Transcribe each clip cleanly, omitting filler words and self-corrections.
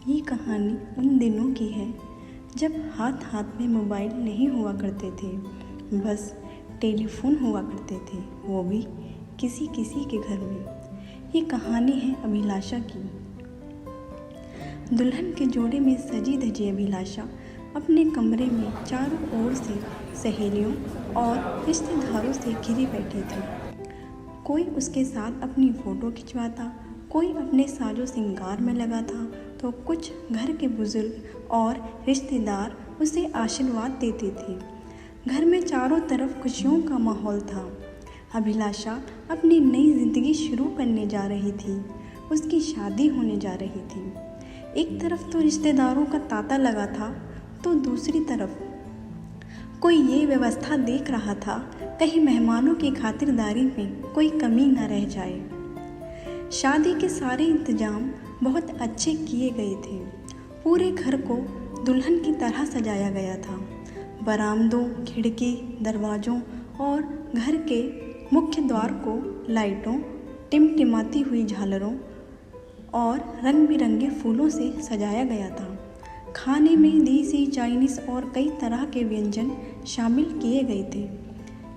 ये कहानी उन दिनों की है जब हाथ हाथ में मोबाइल नहीं हुआ करते थे, बस टेलीफोन हुआ करते थे, वो भी किसी किसी के घर में। ये कहानी है अभिलाषा की। दुल्हन के जोड़े में सजी धजी अभिलाषा अपने कमरे में चारों ओर से सहेलियों और रिश्तेदारों से घिरी बैठी थी। कोई उसके साथ अपनी फ़ोटो खिंचवाता, कोई अपने साजो श्रृंगार में लगा था, तो कुछ घर के बुजुर्ग और रिश्तेदार उसे आशीर्वाद देते थे। घर में चारों तरफ खुशियों का माहौल था। अभिलाषा अपनी नई ज़िंदगी शुरू करने जा रही थी। उसकी शादी होने जा रही थी। एक तरफ तो रिश्तेदारों का तांता लगा था, तो दूसरी तरफ कोई ये व्यवस्था देख रहा था कहीं मेहमानों की खातिरदारी में कोई कमी न रह जाए। शादी के सारे इंतजाम बहुत अच्छे किए गए थे। पूरे घर को दुल्हन की तरह सजाया गया था। बरामदों, खिड़की, दरवाज़ों और घर के मुख्य द्वार को लाइटों, टिमटिमाती हुई झालरों और रंग बिरंगे फूलों से सजाया गया था। खाने में देसी, चाइनीज़ और कई तरह के व्यंजन शामिल किए गए थे।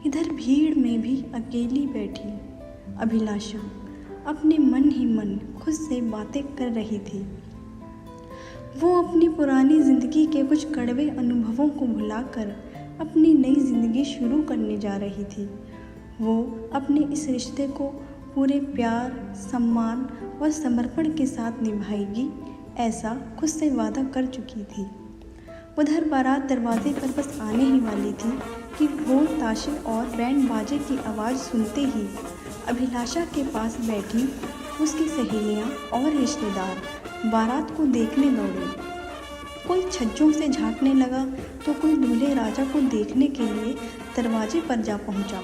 इधर भीड़ में भी अकेली बैठी अभिलाषा अपने मन ही मन खुद से बातें कर रही थी। वो अपनी पुरानी ज़िंदगी के कुछ कड़वे अनुभवों को भुलाकर अपनी नई ज़िंदगी शुरू करने जा रही थी। वो अपने इस रिश्ते को पूरे प्यार, सम्मान और समर्पण के साथ निभाएगी, ऐसा खुद से वादा कर चुकी थी। उधर बारात दरवाजे पर बस आने ही वाली थी कि ढोल, ताशे और बैंड बाजे की आवाज़ सुनते ही अभिलाषा के पास बैठी उसकी सहेलियां और रिश्तेदार बारात को देखने दौड़े। कोई छज्जों से झांकने लगा, तो कोई दूल्हे राजा को देखने के लिए दरवाजे पर जा पहुंचा।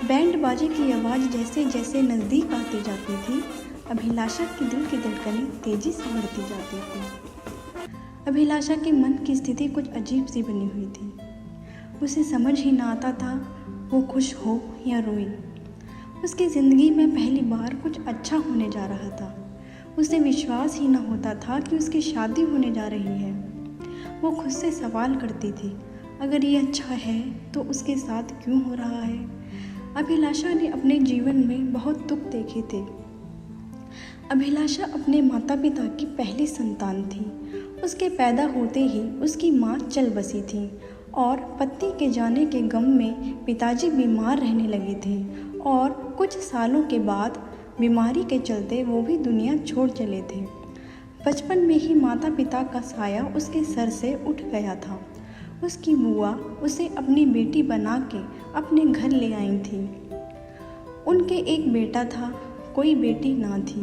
बैंड बाजे की आवाज़ जैसे जैसे नज़दीक आती जाती थी, अभिलाषा के दिल की धड़कनें तेज़ी से बढ़ती जाती थी। अभिलाषा के मन की स्थिति कुछ अजीब सी बनी हुई थी। उसे समझ ही ना आता था वो खुश हो या रोए। उसकी ज़िंदगी में पहली बार कुछ अच्छा होने जा रहा था। उसे विश्वास ही न होता था कि उसकी शादी होने जा रही है। वो खुद से सवाल करती थी, अगर ये अच्छा है तो उसके साथ क्यों हो रहा है। अभिलाषा ने अपने जीवन में बहुत दुख देखे थे। अभिलाषा अपने माता पिता की पहली संतान थी। उसके पैदा होते ही उसकी माँ चल बसी थी और पति के जाने के गम में पिताजी बीमार रहने लगे थे और कुछ सालों के बाद बीमारी के चलते वो भी दुनिया छोड़ चले थे। बचपन में ही माता पिता का साया उसके सर से उठ गया था। उसकी बुआ उसे अपनी बेटी बना के अपने घर ले आई थी। उनके एक बेटा था, कोई बेटी ना थी।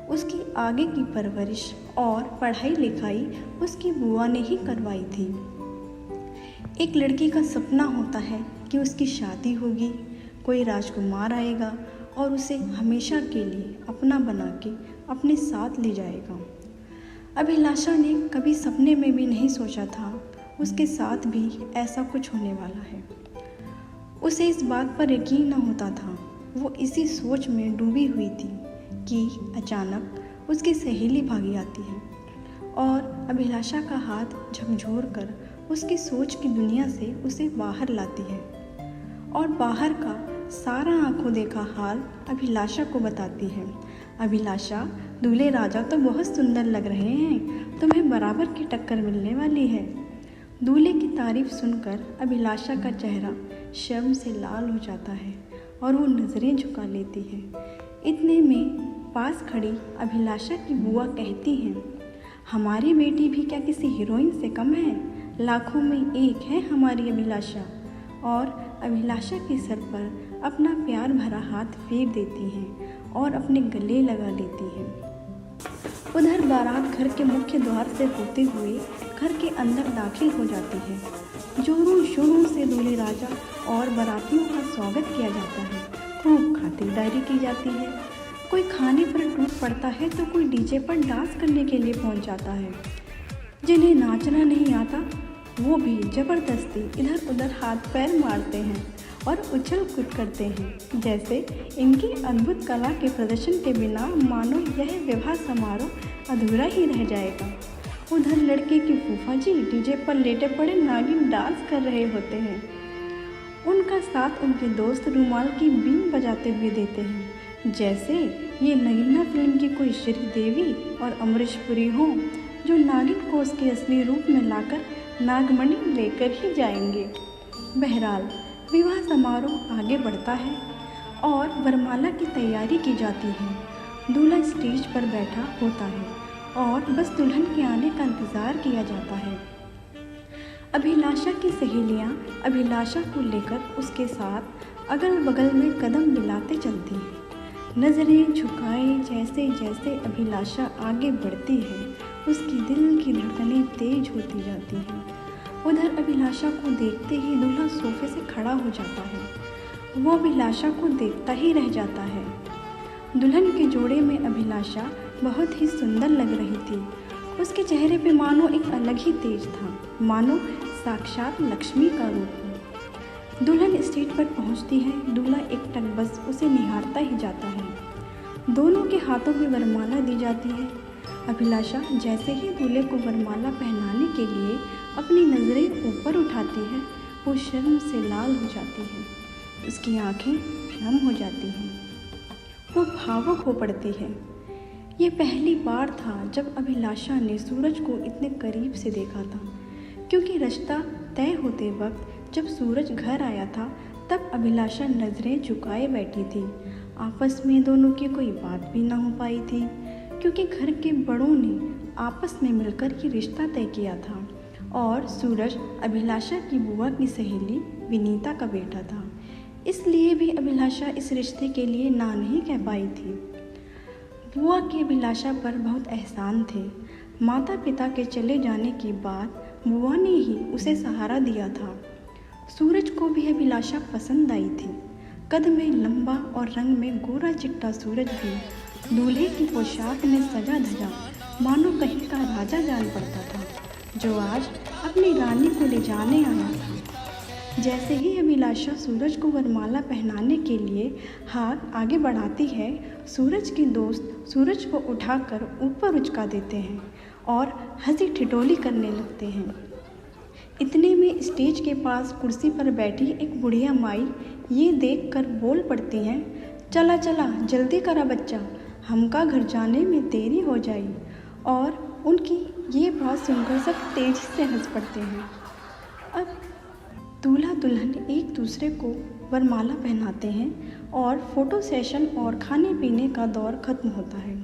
उसकी आगे की परवरिश और पढ़ाई लिखाई उसकी बुआ ने ही करवाई थी। एक लड़की का सपना होता है कि उसकी शादी होगी, कोई राजकुमार आएगा और उसे हमेशा के लिए अपना बना के अपने साथ ले जाएगा। अभिलाषा ने कभी सपने में भी नहीं सोचा था उसके साथ भी ऐसा कुछ होने वाला है। उसे इस बात पर यकीन न होता था। वो इसी सोच में डूबी हुई थी कि अचानक उसकी सहेली भागी आती है और अभिलाषा का हाथ झकझोर कर उसकी सोच की दुनिया से उसे बाहर लाती है और बाहर का सारा आंखों देखा हाल अभिलाषा को बताती है। अभिलाषा, दूल्हे राजा तो बहुत सुंदर लग रहे हैं, तुम्हें बराबर की टक्कर मिलने वाली है। दूल्हे की तारीफ सुनकर अभिलाषा का चेहरा शर्म से लाल हो जाता है और वो नज़रें झुका लेती है। इतने में पास खड़ी अभिलाषा की बुआ कहती हैं, हमारी बेटी भी क्या किसी हीरोइन से कम है? लाखों में एक है हमारी अभिलाषा। और अभिलाषा के सर पर अपना प्यार भरा हाथ फेर देती हैं और अपने गले लगा लेती हैं। उधर बारात घर के मुख्य द्वार से होते हुए घर के अंदर दाखिल हो जाती है। जोरों शोरों से दूल्हे राजा और बारातियों का स्वागत किया जाता है। खूब खातिरदारी की जाती है। कोई खाने पर टूट पड़ता है तो कोई डीजे पर डांस करने के लिए पहुंच जाता है। जिन्हें नाचना नहीं आता वो भी ज़बरदस्ती इधर उधर हाथ पैर मारते हैं और उछल कूद करते हैं, जैसे इनकी अद्भुत कला के प्रदर्शन के बिना मानो यह विवाह समारोह अधूरा ही रह जाएगा। उधर लड़के की फूफा जी डीजे पर लेटे पड़े नागिन डांस कर रहे होते हैं। उनका साथ उनके दोस्त रुमाल की बीन बजाते हुए देते हैं, जैसे ये नगीना फिल्म की कोई श्रीदेवी और अमरीश पुरी हों, जो नागिन को उसके असली रूप में लाकर नागमणि लेकर ही जाएंगे। बहरहाल विवाह समारोह आगे बढ़ता है और वरमाला की तैयारी की जाती है। दूल्हा स्टेज पर बैठा होता है और बस दुल्हन के आने का इंतज़ार किया जाता है। अभिलाषा की सहेलियां अभिलाषा को लेकर उसके साथ अगल बगल में कदम मिलाते चलती हैं। नज़रें झुकाए जैसे जैसे अभिलाषा आगे बढ़ती है, उसकी दिल की धड़कनें तेज होती जाती हैं। उधर अभिलाषा को देखते ही दूल्हा सोफे से खड़ा हो जाता है। वो अभिलाषा को देखता ही रह जाता है। दुल्हन के जोड़े में अभिलाषा बहुत ही सुंदर लग रही थी। उसके चेहरे पे मानो एक अलग ही तेज था, मानो साक्षात लक्ष्मी का रूप हो। दुल्हन स्टेज पर पहुंचती है। दूल्हा एकटक बस उसे निहारता ही जाता है। दोनों के हाथों में वरमाला दी जाती है। अभिलाषा जैसे ही दूल्हे को वरमाला पहनाने के लिए अपनी नज़रें ऊपर उठाती है, वो शर्म से लाल हो जाती है। उसकी आंखें नम हो जाती हैं, वो भावुक हो पड़ती है। ये पहली बार था जब अभिलाषा ने सूरज को इतने करीब से देखा था, क्योंकि रिश्ता तय होते वक्त जब सूरज घर आया था तब अभिलाषा नज़रें झुकाए बैठी थी। आपस में दोनों की कोई बात भी ना हो पाई थी, क्योंकि घर के बड़ों ने आपस में मिलकर ये रिश्ता तय किया था और सूरज अभिलाषा की बुआ की सहेली विनीता का बेटा था। इसलिए भी अभिलाषा इस रिश्ते के लिए ना नहीं कह पाई थी। बुआ के अभिलाषा पर बहुत एहसान थे। माता पिता के चले जाने के बाद बुआ ने ही उसे सहारा दिया था। सूरज को भी अभिलाषा पसंद आई थी। कद में लंबा और रंग में गोरा चिट्टा सूरज भी दूल्हे की पोशाक में सजा धजा मानो कहीं का राजा जान पड़ता था, जो आज अपनी रानी को ले जाने आया था। जैसे ही अभिलाषा सूरज को वरमाला पहनाने के लिए हाथ आगे बढ़ाती है, सूरज के दोस्त सूरज को उठाकर ऊपर उचका देते हैं और हंसी ठिठोली करने लगते हैं। इतने में स्टेज के पास कुर्सी पर बैठी एक बुढ़िया माई ये देखकर बोल पड़ती हैं, चला चला जल्दी करा बच्चा, हमका घर जाने में देरी हो जाई। और उनकी ये बात सुनकर सब तेजी से हंस पड़ते हैं। अब दूल्हा दुल्हन एक दूसरे को वरमाला पहनाते हैं और फोटो सेशन और खाने पीने का दौर खत्म होता है।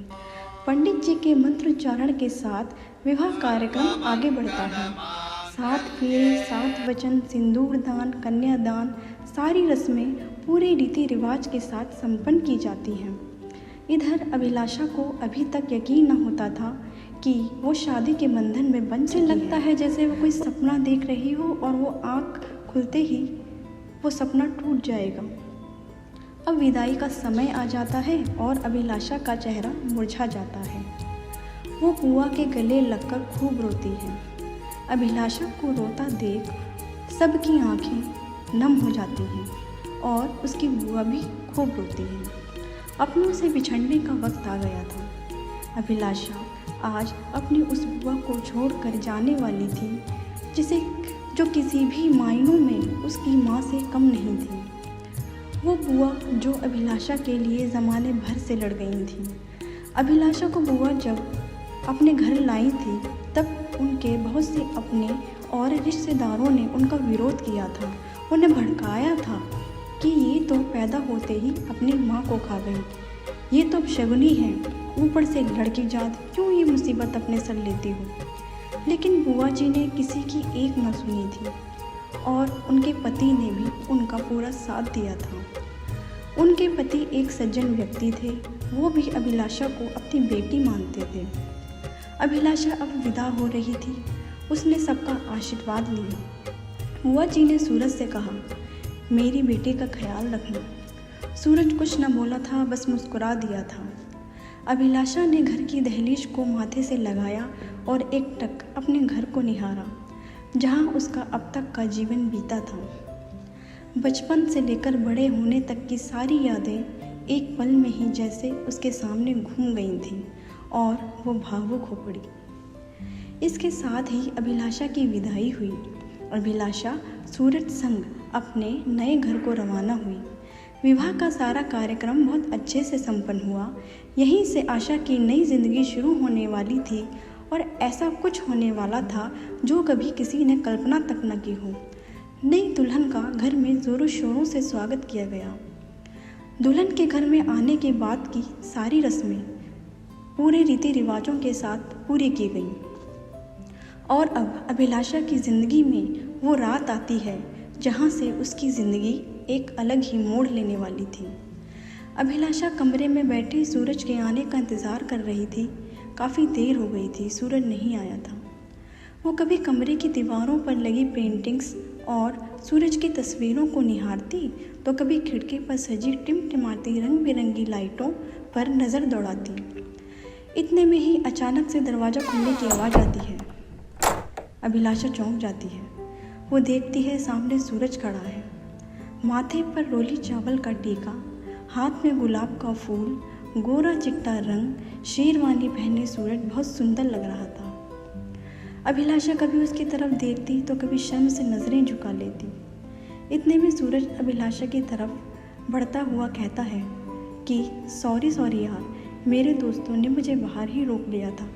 पंडित जी के मंत्रोच्चारण के साथ विवाह कार्यक्रम आगे बढ़ता है। 7 फेरे, 7 वचन, सिंदूर दान, कन्यादान, सारी रस्में पूरे रीति रिवाज के साथ संपन्न की जाती हैं। इधर अभिलाषा को अभी तक यकीन न होता था कि वो शादी के बंधन में बंध चुकी है। लगता है जैसे वो कोई सपना देख रही हो और वो आँख खुलते ही वो सपना टूट जाएगा। अब विदाई का समय आ जाता है और अभिलाषा का चेहरा मुरझा जाता है। वो बुआ के गले लगकर खूब रोती है। अभिलाषा को रोता देख सबकी आंखें नम हो जाती हैं और उसकी बुआ भी खूब रोती है। अपनों से बिछड़ने का वक्त आ गया था। अभिलाषा आज अपनी उस बुआ को छोड़कर जाने वाली थी, जो किसी भी मायनों में उसकी माँ से कम नहीं थी। वो बुआ जो अभिलाषा के लिए ज़माने भर से लड़ गई थी। अभिलाषा को बुआ जब अपने घर लाई थी तब उनके बहुत से अपने और रिश्तेदारों ने उनका विरोध किया था, उन्हें भड़काया था कि ये तो पैदा होते ही अपनी माँ को खा गई, ये तो अपशगुनी है, ऊपर से लड़की जात, क्यों ये मुसीबत अपने सर लेती हो। लेकिन बुआ जी ने किसी की एक न सुनी थी और उनके पति ने भी उनका पूरा साथ दिया था। उनके पति एक सज्जन व्यक्ति थे, वो भी अभिलाषा को अपनी बेटी मानते थे। अभिलाषा अब विदा हो रही थी, उसने सबका आशीर्वाद लिया। बुआ जी ने सूरज से कहा, मेरी बेटी का ख्याल रखना। सूरज कुछ न बोला था, बस मुस्कुरा दिया था। अभिलाषा ने घर की दहलीज को माथे से लगाया और एकटक अपने घर को निहारा, जहां उसका अब तक का जीवन बीता था। बचपन से लेकर बड़े होने तक की सारी यादें एक पल में ही जैसे उसके सामने घूम गई थीं और वो भावुक हो पड़ी। इसके साथ ही अभिलाषा की विदाई हुई। अभिलाषा सूरज संग अपने नए घर को रवाना हुई। विवाह का सारा कार्यक्रम बहुत अच्छे से संपन्न हुआ। यहीं से आशा की नई जिंदगी शुरू होने वाली थी और ऐसा कुछ होने वाला था जो कभी किसी ने कल्पना तक न की हो। नई दुल्हन का घर में जोरों शोरों से स्वागत किया गया। दुल्हन के घर में आने के बाद की सारी रस्में पूरे रीति रिवाजों के साथ पूरी की गईं और अब अभिलाषा की ज़िंदगी में वो रात आती है जहाँ से उसकी ज़िंदगी एक अलग ही मोड़ लेने वाली थी। अभिलाषा कमरे में बैठी सूरज के आने का इंतज़ार कर रही थी। काफ़ी देर हो गई थी, सूरज नहीं आया था। वो कभी कमरे की दीवारों पर लगी पेंटिंग्स और सूरज की तस्वीरों को निहारती तो कभी खिड़की पर सजी टिमटिमाती रंग बिरंगी लाइटों पर नज़र दौड़ाती। इतने में ही अचानक से दरवाज़ा खुलने की आवाज़ आती है। अभिलाषा चौंक जाती है। वो देखती है सामने सूरज खड़ा है, माथे पर रोली चावल का टीका, हाथ में गुलाब का फूल, गोरा चिट्टा रंग, शेरवानी पहने सूरज बहुत सुंदर लग रहा था। अभिलाषा कभी उसकी तरफ देखती तो कभी शर्म से नज़रें झुका लेती। इतने में सूरज अभिलाषा की तरफ बढ़ता हुआ कहता है कि सॉरी यार, मेरे दोस्तों ने मुझे बाहर ही रोक लिया था,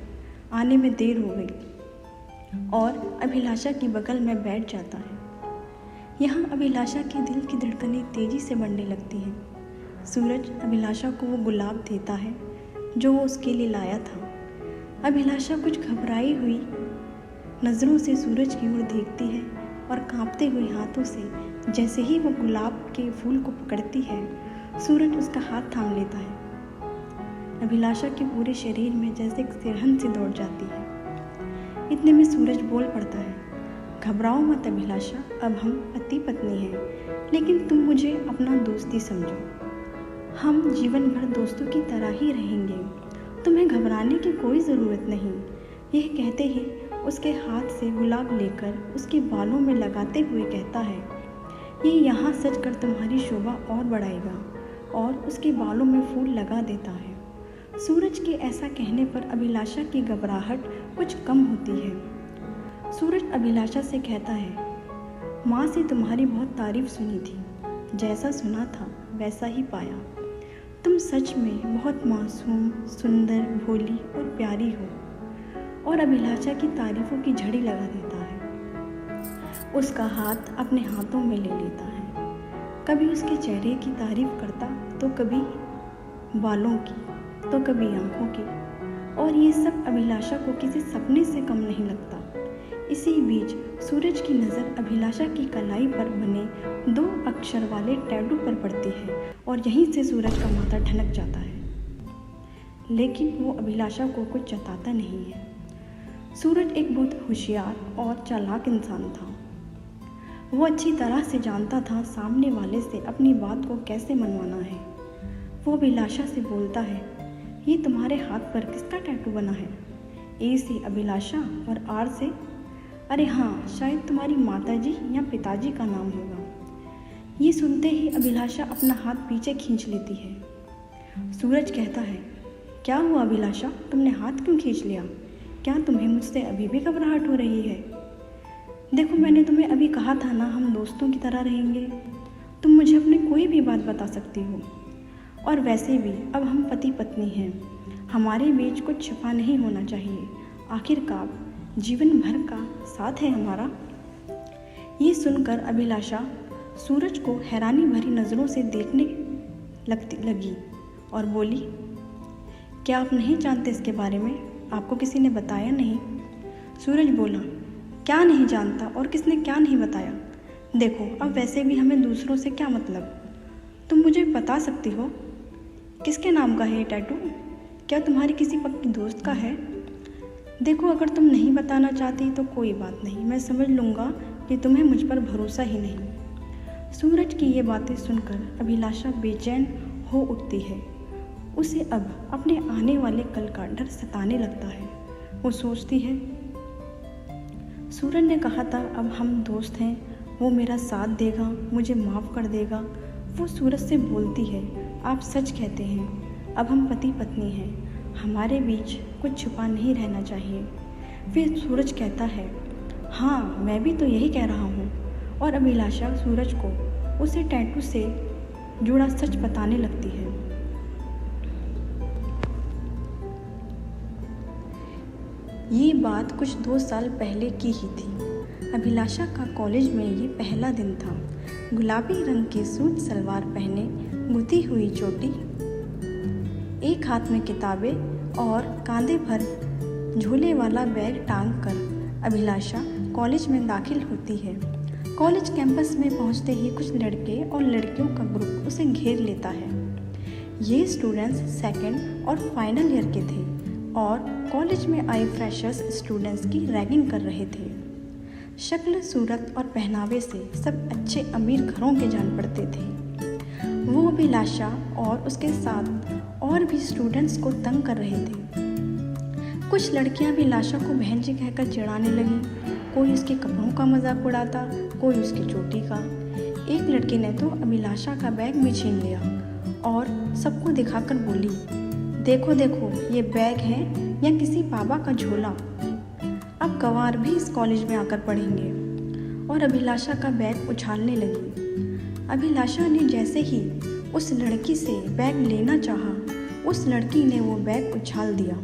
आने में देर हो गई, और अभिलाषा की बगल में बैठ जाता है। यहाँ अभिलाषा के दिल की धड़कनें तेज़ी से बढ़ने लगती हैं। सूरज अभिलाषा को वो गुलाब देता है जो वो उसके लिए लाया था। अभिलाषा कुछ घबराई हुई नज़रों से सूरज की ओर देखती है और कांपते हुए हाथों से जैसे ही वो गुलाब के फूल को पकड़ती है, सूरज उसका हाथ थाम लेता है। अभिलाषा के पूरे शरीर में जैसे एक सिरहन सी दौड़ जाती है। इतने में सूरज बोल पड़ता है, घबराओ मत अभिलाषा, अब हम पति पत्नी हैं, लेकिन तुम मुझे अपना दोस्त ही समझो। हम जीवन भर दोस्तों की तरह ही रहेंगे, तुम्हें घबराने की कोई ज़रूरत नहीं। यह कहते ही उसके हाथ से गुलाब लेकर उसके बालों में लगाते हुए कहता है, ये यहाँ सज कर तुम्हारी शोभा और बढ़ाएगा, और उसके बालों में फूल लगा देता है। सूरज के ऐसा कहने पर अभिलाषा की घबराहट कुछ कम होती है। सूरज अभिलाषा से कहता है, माँ से तुम्हारी बहुत तारीफ सुनी थी, जैसा सुना था वैसा ही पाया। तुम सच में बहुत मासूम, सुंदर, भोली और प्यारी हो। और अभिलाषा की तारीफों की झड़ी लगा देता है। उसका हाथ अपने हाथों में ले लेता है, कभी उसके चेहरे की तारीफ करता तो कभी बालों की तो कभी आंखों की, और ये सब अभिलाषा को किसी सपने से कम नहीं लगता। इसी बीच सूरज की नज़र अभिलाषा की कलाई पर बने 2 अक्षर वाले टैटू पर पड़ती है और यहीं से सूरज का माथा ठनक जाता है, लेकिन वो अभिलाषा को कुछ जताता नहीं है। सूरज एक बहुत होशियार और चालाक इंसान था। वो अच्छी तरह से जानता था सामने वाले से अपनी बात को कैसे मनवाना है। वो अभिलाषा से बोलता है, ये तुम्हारे हाथ पर किसका टैटू बना है? ए से अभिलाषा और आर से, अरे हाँ, शायद तुम्हारी माताजी या पिताजी का नाम होगा। ये सुनते ही अभिलाषा अपना हाथ पीछे खींच लेती है। सूरज कहता है, क्या हुआ अभिलाषा, तुमने हाथ क्यों खींच लिया? क्या तुम्हें मुझसे अभी भी घबराहट हो रही है? देखो, मैंने तुम्हें अभी कहा था ना, हम दोस्तों की तरह रहेंगे। तुम मुझे अपनी कोई भी बात बता सकती हो, और वैसे भी अब हम पति पत्नी हैं, हमारे बीच कुछ छिपा नहीं होना चाहिए। आखिरकार जीवन भर का साथ है हमारा। ये सुनकर अभिलाषा सूरज को हैरानी भरी नज़रों से देखने लगी और बोली, क्या आप नहीं जानते इसके बारे में? आपको किसी ने बताया नहीं? सूरज बोला, क्या नहीं जानता और किसने क्या नहीं बताया? देखो, अब वैसे भी हमें दूसरों से क्या मतलब, तुम मुझे बता सकती हो किसके नाम का है ये टैटू? क्या तुम्हारी किसी पक्की दोस्त का है? देखो, अगर तुम नहीं बताना चाहती तो कोई बात नहीं, मैं समझ लूँगा कि तुम्हें मुझ पर भरोसा ही नहीं। सूरज की ये बातें सुनकर अभिलाषा बेचैन हो उठती है। उसे अब अपने आने वाले कल का डर सताने लगता है। वो सोचती है, सूरज ने कहा था अब हम दोस्त हैं, वो मेरा साथ देगा, मुझे माफ़ कर देगा। वो सूरज से बोलती है, आप सच कहते हैं, अब हम पति पत्नी हैं, हमारे बीच कुछ छुपा नहीं रहना चाहिए। फिर सूरज कहता है, हाँ मैं भी तो यही कह रहा हूँ। और अभिलाषा सूरज को उसे टैटू से जुड़ा सच बताने लगती है। ये बात कुछ 2 साल पहले की ही थी। अभिलाषा का कॉलेज में ये पहला दिन था। गुलाबी रंग के सूट सलवार पहने, गुथी हुई चोटी, एक हाथ में किताबें और कांधे पर झोले वाला बैग टांग कर अभिलाषा कॉलेज में दाखिल होती है। कॉलेज कैंपस में पहुंचते ही कुछ लड़के और लड़कियों का ग्रुप उसे घेर लेता है। ये स्टूडेंट्स सेकंड और फाइनल ईयर के थे और कॉलेज में आए फ्रेशर्स स्टूडेंट्स की रैगिंग कर रहे थे। शक्ल, सूरत और पहनावे से सब अच्छे अमीर घरों के जान पड़ते थे। वो अभिलाषा और उसके साथ और भी स्टूडेंट्स को तंग कर रहे थे। कुछ लड़कियां अभिलाषा को बहन जी कहकर चिढ़ाने लगीं। कोई उसके कपड़ों का मजाक उड़ाता, कोई उसकी चोटी का। एक लड़की ने तो अभिलाषा का बैग भी छीन लिया और सबको दिखाकर बोली, देखो देखो ये बैग है या किसी बाबा का झोला। अब गंवार भी इस कॉलेज में आकर पढ़ेंगे। और अभिलाषा का बैग उछालने लगी। अभिलाषा ने जैसे ही उस लड़की से बैग लेना चाहा, उस लड़की ने वो बैग उछाल दिया,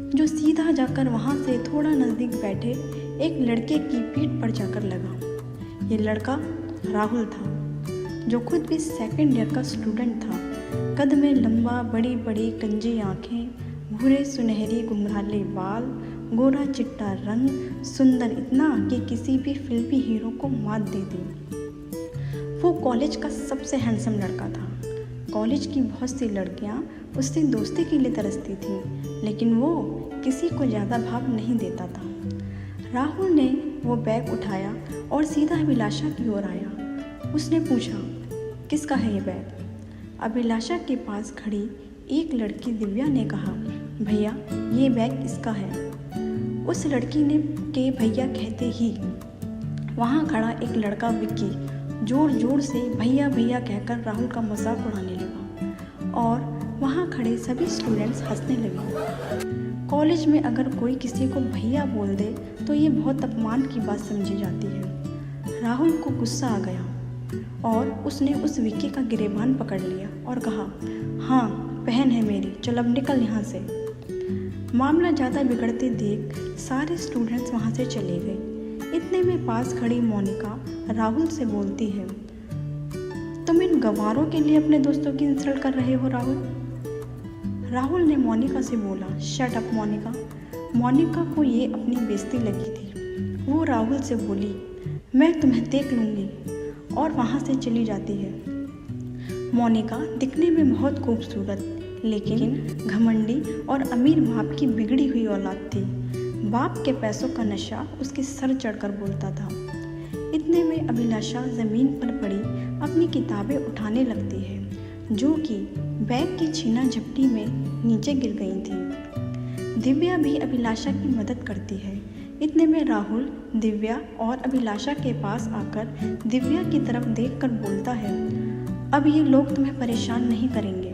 जो सीधा जाकर वहाँ से थोड़ा नज़दीक बैठे एक लड़के की पीठ पर जाकर लगा। ये लड़का राहुल था, जो खुद भी सेकंड ईयर का स्टूडेंट था। कद में लंबा, बड़ी बड़ी कंजी आँखें, भूरे सुनहरी घुंघराले बाल, गोरा चिट्टा रंग, सुंदर इतना कि किसी भी फिल्मी हीरो को मात दे दी। वो कॉलेज का सबसे हैंडसम लड़का था। कॉलेज की बहुत सी लड़कियां उससे दोस्ती के लिए तरसती थीं, लेकिन वो किसी को ज़्यादा भाव नहीं देता था। राहुल ने वो बैग उठाया और सीधा अभिलाषा की ओर आया। उसने पूछा, किसका है ये बैग? अभिलाषा के पास खड़ी एक लड़की दिव्या ने कहा, भैया ये बैग इसका है। उस लड़की ने के भैया कहते ही वहाँ खड़ा एक लड़का विक्की जोर जोर से भैया भैया कहकर राहुल का मजाक उड़ाने लगा और वहाँ खड़े सभी स्टूडेंट्स हंसने लगे। कॉलेज में अगर कोई किसी को भैया बोल दे तो ये बहुत अपमान की बात समझी जाती है। राहुल को गुस्सा आ गया और उसने उस विक्की का गिरेबान पकड़ लिया और कहा, हाँ बहन है मेरी, चल अब निकल यहाँ से। मामला ज़्यादा बिगड़ते देख सारे स्टूडेंट्स वहाँ से चले गए। इतने में पास खड़ी मोनिका राहुल से बोलती है, तुम इन गंवारों के लिए अपने दोस्तों की इंसल्ट कर रहे हो राहुल। राहुल ने मोनिका से बोला, शट अप मोनिका। मोनिका को ये अपनी बेइज्जती लगी थी। वो राहुल से बोली, मैं तुम्हें देख लूँगी, और वहाँ से चली जाती है। मोनिका दिखने में बहुत खूबसूरत लेकिन घमंडी और अमीर बाप की बिगड़ी हुई औलाद थी। बाप के पैसों का नशा उसके सर चढ़कर बोलता था। इतने में अभिलाषा ज़मीन पर पड़ी अपनी किताबें उठाने लगती है, जो कि बैग की छीना झपटी में नीचे गिर गई थी। दिव्या भी अभिलाषा की मदद करती है। इतने में राहुल दिव्या और अभिलाषा के पास आकर दिव्या की तरफ देखकर बोलता है, अब ये लोग तुम्हें परेशान नहीं करेंगे।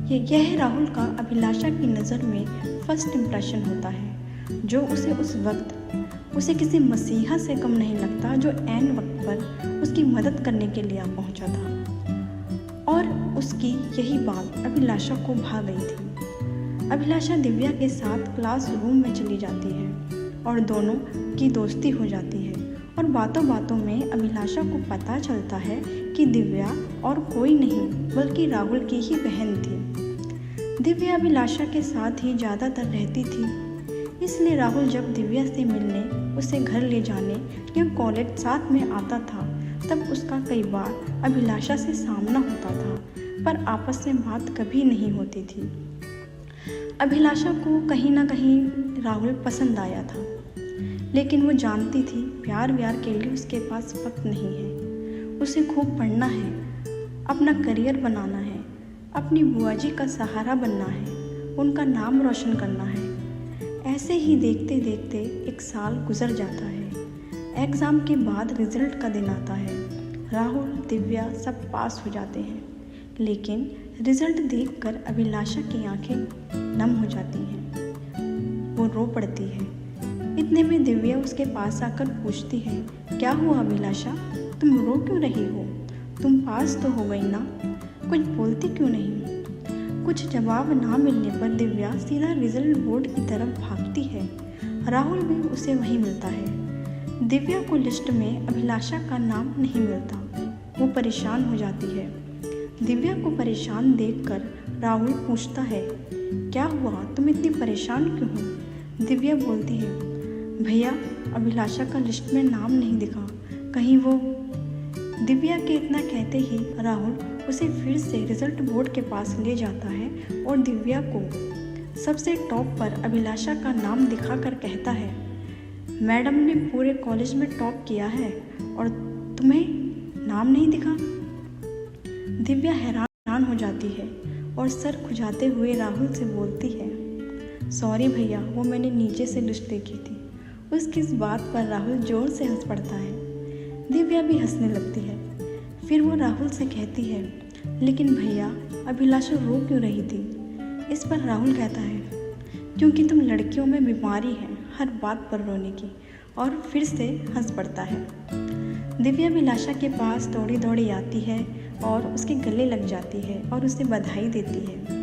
यह राहुल का अभिलाषा की नज़र में फर्स्ट इम्प्रेशन होता है, जो उसे उस वक्त उसे किसी मसीहा से कम नहीं लगता, जो ऐन वक्त पर उसकी मदद करने के लिए आ पहुंचा था। और उसकी यही बात अभिलाषा को भा गई थी। अभिलाषा दिव्या के साथ क्लासरूम में चली जाती है और दोनों की दोस्ती हो जाती है। और बातों बातों में अभिलाषा को पता चलता है कि दिव्या और कोई नहीं बल्कि राहुल की ही बहन थी। दिव्या अभिलाषा के साथ ही ज़्यादातर रहती थी, इसलिए राहुल जब दिव्या से मिलने, उसे घर ले जाने या कॉलेज साथ में आता था, तब उसका कई बार अभिलाषा से सामना होता था, पर आपस में बात कभी नहीं होती थी। अभिलाषा को कहीं ना कहीं राहुल पसंद आया था, लेकिन वो जानती थी प्यार व्यार के लिए उसके पास वक्त नहीं है। उसे खूब पढ़ना है, अपना करियर बनाना है, अपनी बुआ जी का सहारा बनना है, उनका नाम रोशन करना है। ऐसे ही देखते देखते 1 साल गुजर जाता है। एग्ज़ाम के बाद रिज़ल्ट का दिन आता है। राहुल, दिव्या सब पास हो जाते हैं, लेकिन रिजल्ट देखकर अभिलाषा की आंखें नम हो जाती हैं। वो रो पड़ती है। इतने में दिव्या उसके पास आकर पूछती है, क्या हुआ अभिलाषा, तुम रो क्यों रही हो? तुम पास तो हो गई ना, कुछ बोलती क्यों नहीं? कुछ जवाब ना मिलने पर दिव्या सीधा रिजल्ट बोर्ड की तरफ भागती है। राहुल भी उसे वहीं मिलता है। दिव्या को लिस्ट में अभिलाषा का नाम नहीं मिलता। वो परेशान हो जाती है। दिव्या को परेशान देखकर राहुल पूछता है, क्या हुआ, तुम इतनी परेशान क्यों हो? दिव्या बोलती है, भैया अभिलाषा का लिस्ट में नाम नहीं दिखा, कहीं वो। दिव्या के इतना कहते ही राहुल उसे फिर से रिजल्ट बोर्ड के पास ले जाता है और दिव्या को सबसे टॉप पर अभिलाषा का नाम दिखाकर कहता है, मैडम ने पूरे कॉलेज में टॉप किया है और तुम्हें नाम नहीं दिखा? दिव्या हैरान हो जाती है और सर खुजाते हुए राहुल से बोलती है, सॉरी भैया, वो मैंने नीचे से लिस्ट देखी थी। उसकी इस बात पर राहुल जोर से हंस पड़ता है। दिव्या भी हंसने लगती है। फिर वो राहुल से कहती है, लेकिन भैया अभिलाषा रो क्यों रही थी? इस पर राहुल कहता है, क्योंकि तुम लड़कियों में बीमारी है हर बात पर रोने की, और फिर से हंस पड़ता है। दिव्या अभिलाषा के पास दौड़ी दौड़ी आती है और उसके गले लग जाती है और उसे बधाई देती है।